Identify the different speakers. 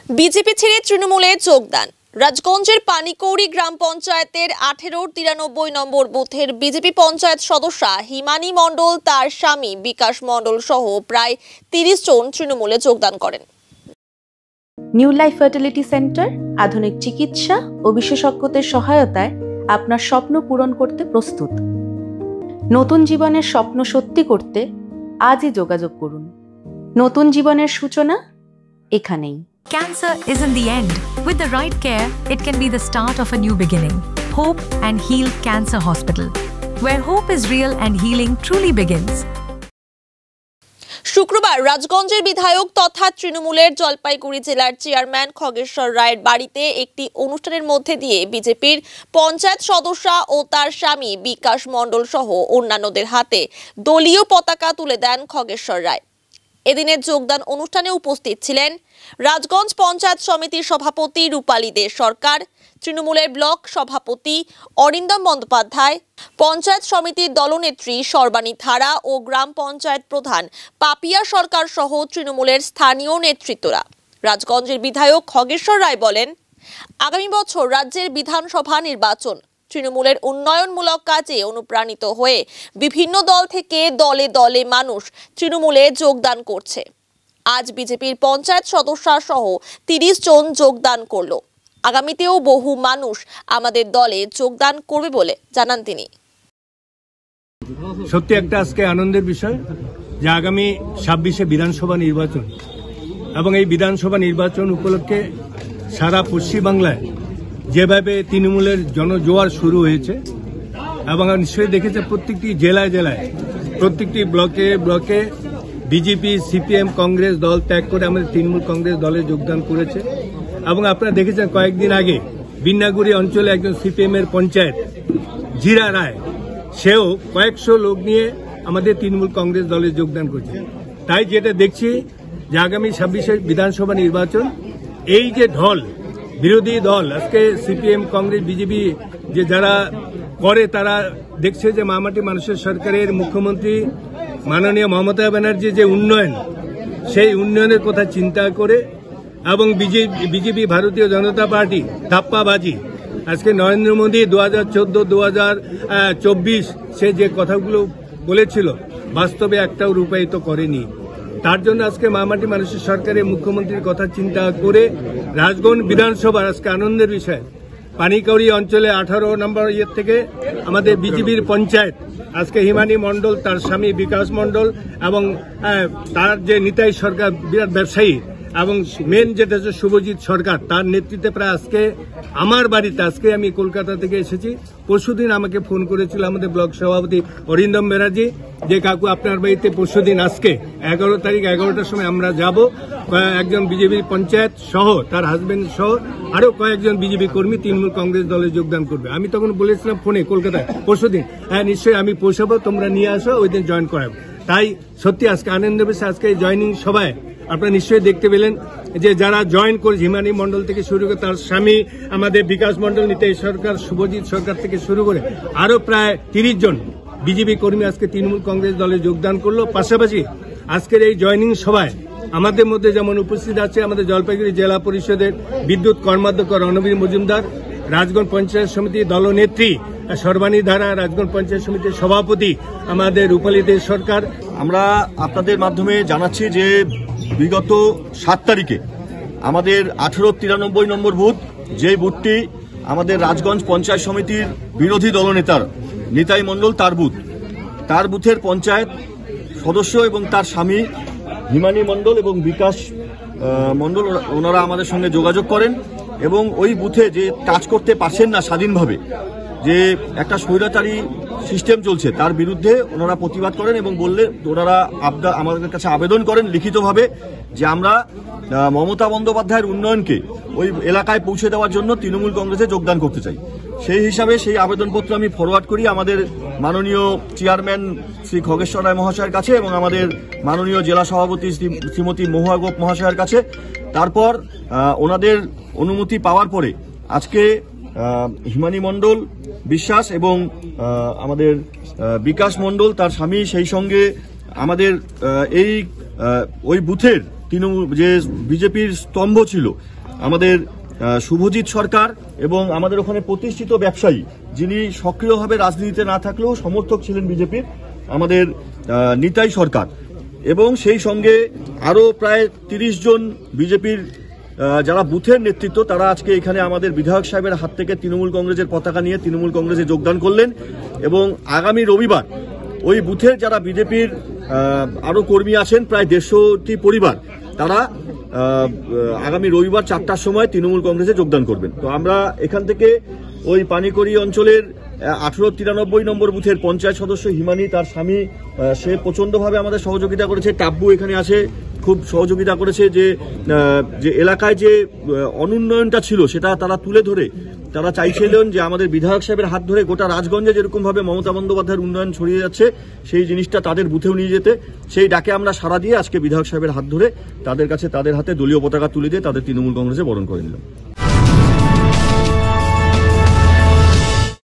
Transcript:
Speaker 1: BJP ছেড়ে তৃণমূলে যোগদান। রাজগঞ্জের পানিকৌড়ি গ্রাম পঞ্চায়েতের 18-93 নম্বর বুথের বিজেপি পঞ্চায়েত সদস্যা হিমানী মণ্ডল, তার স্বামী বিকাশ মণ্ডল সহ প্রায় 30 জন তৃণমূলে যোগদান করেন।
Speaker 2: নিউ লাইফ ফার্টিলিটি সেন্টার আধুনিক চিকিৎসা ও বিশেষজ্ঞদের সহায়তায় আপনার স্বপ্ন পূরণ করতে প্রস্তুত। নতুন জীবনের স্বপ্ন সত্যি করতে আজই যোগাযোগ করুন। নতুন জীবনের সূচনা এখানেই।
Speaker 3: Cancer isn't the end. With the right care, it can be the start of a new beginning. Hope and Heal Cancer Hospital, where hope is real and healing truly begins.
Speaker 1: শুক্রবার রাজগঞ্জের বিধায়ক তথা তৃণমূলের জলপাইগুড়ি জেলার চেয়ারম্যান খগেশ্বর রায়ের বাড়িতে একটি অনুষ্ঠানের মধ্যে দিয়ে বিজেপির পঞ্চায়েত সদস্যা ও তার স্বামী বিকাশ মণ্ডল সহ অন্যান্যদের হাতে দলীয় পতাকা তুলে দেন খগেশ্বর রায়। এদিনের যোগদান অনুষ্ঠানে উপস্থিত ছিলেন রাজগঞ্জ পঞ্চায়েত সমিতির সভাপতি রূপালী দে সরকার, তৃণমূলের ব্লক সভাপতি অরিন্দম বন্দ্যোপাধ্যায়, পঞ্চায়েত সমিতির দলনেত্রী সর্বাণী ধারা ও গ্রাম পঞ্চায়েত প্রধান পাপিয়া সরকার সহ তৃণমূলের স্থানীয় নেতৃত্বরা। রাজগঞ্জের বিধায়ক খগেশ্বর রায় বলেন, আগামী বছর রাজ্যের বিধানসভা নির্বাচন। তৃণমূলের উন্নয়নমূলক কাজে অনুপ্রাণিত হয়ে বিভিন্ন দল থেকে দলে দলে মানুষ তৃণমূলে যোগদান করছে। আজ বিজেপির পঞ্চায়েত সদস্য সহ 30 জন যোগদান করলো। আগামীতেও বহু মানুষ আমাদের দলে যোগদান করবে বলে জানান তিনি।
Speaker 4: সত্যি একটা আজকে আনন্দের বিষয় যে আগামী 26-এ বিধানসভা নির্বাচন এবং এই বিধানসভা নির্বাচন উপলক্ষে সারা পশ্চিমবাংলায় যেভাবে তৃণমূলের জনজোয়ার শুরু হয়েছে এবং নিশ্চয়ই দেখেছে প্রত্যেকটি জেলায় জেলায় প্রত্যেকটি ব্লকে ব্লকে বিজেপি, সিপিএম, কংগ্রেস দল ত্যাগ করে আমাদের তৃণমূল কংগ্রেস দলে যোগদান করেছে। এবং আপনারা দেখেছেন কয়েকদিন আগে বিন্নাগুড়ি অঞ্চলে একজন সিপিএম এর পঞ্চায়েত জিরা রায়, সেও কয়েকশো লোক নিয়ে আমাদের তৃণমূল কংগ্রেস দলে যোগদান করছে। তাই যেটা দেখছি যে আগামী 26-এর বিধানসভা নির্বাচন, এই যে ঢল বিরোধী দল আজকে সিপিএম, কংগ্রেস, বিজেপি যে যারা করে, তারা দেখছে যে মামাটি মানুষের সরকারের মুখ্যমন্ত্রী মাননীয় মমতা ব্যানার্জি যে উন্নয়ন, সেই উন্নয়নের কথা চিন্তা করে এবং বিজেপি ভারতীয় জনতা পার্টি ধাপ্পাবাজি আজকে নরেন্দ্র মোদী 2014-2024 সে যে কথাগুলো বলেছিল বাস্তবে একটাও রূপায়িত করেনি। তার জন্য আজকে মামাটি মানুষের সরকারের মুখ্যমন্ত্রীর কথা চিন্তা করে রাজগঞ্জ বিধানসভার আজকে আনন্দের বিষয়, পানিকৌড়ি অঞ্চলে 18 নম্বর থেকে আমাদের বিজেপির পঞ্চায়েত আজকে হিমানী মণ্ডল, তার স্বামী বিকাশ মণ্ডল এবং তার যে নিতাই সরকার বিরাট ব্যবসায়ী এবং মেন যেটা হচ্ছে শুভজিৎ সরকার, তার নেতৃত্বে প্রায় আজকে আমার বাড়িতে, আজকে আমি কলকাতা থেকে এসেছি, পরশুদিন আমাকে ফোন করেছিল আমাদের ব্লক সভাপতি অরিন্দম ব্যানার্জি যে কাকু আপনার বাড়িতে পরশুদিন আজকে 11 তারিখ 11টার সময় আমরা যাব, একজন বিজেপি পঞ্চায়েত সহ তার হাজবেন্ড সহ আরো কয়েকজন বিজেপি কর্মী তৃণমূল কংগ্রেস দলে যোগদান করবে। আমি তখন বলেছিলাম ফোনে কলকাতায় পরশুদিন, হ্যাঁ নিশ্চয়ই আমি পৌঁছাবো, তোমরা নিয়ে আসো, ওই দিন জয়েন করাবো। তাই সত্যি আজকে আনন্দের বিষয় আজকে এই জয়নিং সভায় আপনারা নিশ্চয়ই দেখতে পেলেন যে যারা জয়েন করে হিমানী মণ্ডল থেকে শুরু করে তার স্বামী আমাদের বিকাশ মণ্ডল, নিতাই সরকার, শুভজিৎ সরকার থেকে শুরু করে আরো প্রায় 30 জন বিজেপি কর্মী আজকে তৃণমূল কংগ্রেস দলে যোগদান করলো। পাশাপাশি আজকের এই জয়নিং সভায় আমাদের মধ্যে যেমন উপস্থিত আছে আমাদের জলপাইগুড়ি জেলা পরিষদের বিদ্যুৎ কর্মাধ্যক্ষ রণবীর মজুমদার, রাজগঞ্জ পঞ্চায়েত সমিতির দলনেত্রী সর্বাণী ধারা, রাজগঞ্জ পঞ্চায়েত সমিতির সভাপতি আমাদের রূপালী দে সরকার।
Speaker 5: আমরা আপনাদের মাধ্যমে জানাচ্ছি যে বিগত 7 তারিখে আমাদের 18-93 নম্বর বুথ, যেই বুথটি আমাদের রাজগঞ্জ পঞ্চায়েত সমিতির বিরোধী দলনেতার নিতাই মণ্ডল তার বুথের পঞ্চায়েত সদস্য এবং তার স্বামী হিমানী মণ্ডল এবং বিকাশ মণ্ডল, ওনারা আমাদের সঙ্গে যোগাযোগ করেন এবং ওই বুথে যে কাজ করতে পারছেন না স্বাধীনভাবে, যে একটা স্বৈরাচারী সিস্টেম চলছে, তার বিরুদ্ধে ওনারা প্রতিবাদ করেন এবং ওনারা আমাদের কাছে আবেদন করেন লিখিতভাবে যে আমরা মমতা বন্দ্যোপাধ্যায়ের উন্নয়নকে ওই এলাকায় পৌঁছে দেওয়ার জন্য তৃণমূল কংগ্রেসে যোগদান করতে চাই। সেই হিসাবে সেই আবেদনপত্র আমি ফরওয়ার্ড করি আমাদের মাননীয় চেয়ারম্যান শ্রী খগেশ্বর রায় মহাশয়ের কাছে এবং আমাদের মাননীয় জেলা সভাপতি শ্রীমতী মহুয়া গোপ মহাশয়ের কাছে। তারপর ওনাদের অনুমতি পাওয়ার পরে আজকে হিমানী মণ্ডল বিশ্বাস এবং আমাদের বিকাশ মণ্ডল তার স্বামী, সেই সঙ্গে আমাদের ওই বুথের তৃণমূল যে বিজেপির স্তম্ভ ছিল আমাদের শুভজিৎ সরকার এবং আমাদের ওখানে প্রতিষ্ঠিত ব্যবসায়ী যিনি সক্রিয়ভাবে রাজনীতিতে না থাকলেও সমর্থক ছিলেন বিজেপির, আমাদের নিতাই সরকার, এবং সেই সঙ্গে আরো প্রায় 30 জন বিজেপির যারা বুথের নেতৃত্ব তারা আজকে এখানে আমাদের বিধায়ক সাহেবের হাত থেকে তৃণমূল কংগ্রেসের পতাকা নিয়ে তৃণমূল কংগ্রেসে যোগদান করলেন। এবং আগামী রবিবার ওই বুথের যারা বিজেপির আরো কর্মী আছেন প্রায় 150টি পরিবার, তারা আগামী রবিবার 4টার সময় তৃণমূল কংগ্রেসে যোগদান করবেন। তো আমরা এখান থেকে ওই পানিকড়ি অঞ্চলের 1893 নম্বর বুথের পঞ্চায়েত সদস্য হিমানি, তার স্বামী, সে প্রচন্ডভাবে আমাদের সহযোগিতা করেছে। টাব্বু এখানে আছে, খুব সহযোগিতা করেছে যে এলাকায় যে অনুন্নয়নটা ছিল সেটা তারা তুলে ধরে তারা চাইছিলেন যে আমাদের বিধায়ক সাহেবের হাত ধরে গোটা রাজগঞ্জে যেরকম ভাবে মমতা বন্দ্যোপাধ্যায়ের উন্নয়ন ছড়িয়ে যাচ্ছে সেই জিনিসটা তাদের বুথেও নিয়ে যেতে, সেই ডাকে আমরা সাড়া দিয়ে আজকে বিধায়ক সাহেবের হাত ধরে তাদের কাছে তাদের হাতে দলীয় পতাকা তুলে দিয়ে তাদের তৃণমূল কংগ্রেসে বরণ করে নিলাম।